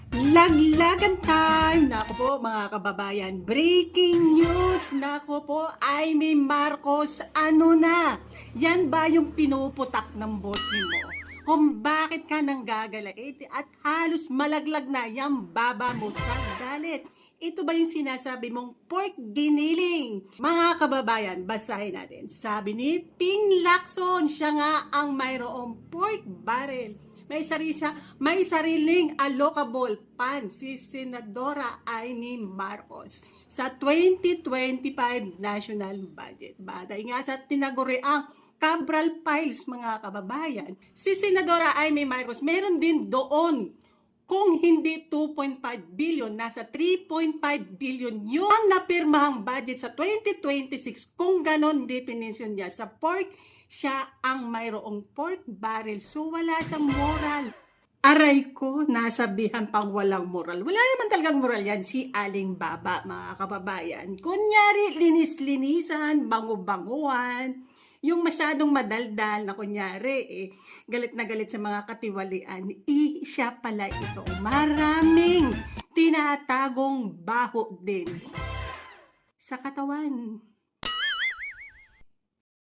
Laglagan time! Nako po mga kababayan, breaking news! Nako po, Amy Marcos, ano na? Yan ba yung pinuputak ng bossing mo? Kung bakit ka nanggagalaiti at halos malaglag na yung baba mo sa galit? Ito ba yung sinasabi mong pork giniling? Mga kababayan, basahin natin. Sabi ni Ping Lacson, siya nga ang mayroong pork barrel. May sariling allocable fund si Senadora Amy Marcos sa 2025 national budget. Batay nga sa tinaguriang Cabral Files, mga kababayan, si Senadora Amy Marcos meron din doon kung hindi 2.5 billion, nasa 3.5 billion yung napirmahang budget sa 2026. Kung ganon definition niya sa pork, siya ang mayroong pork barrel. So wala siyang moral. Aray ko, nasabihan pang walang moral. Wala naman talagang moral yan, si Aling Baba, mga kababayan. Kunyari, linis-linisan, bango-banguan, yung masyadong madaldal na kunyari, galit na galit sa mga katiwalian, siya pala ito. Maraming tinatagong baho din sa katawan.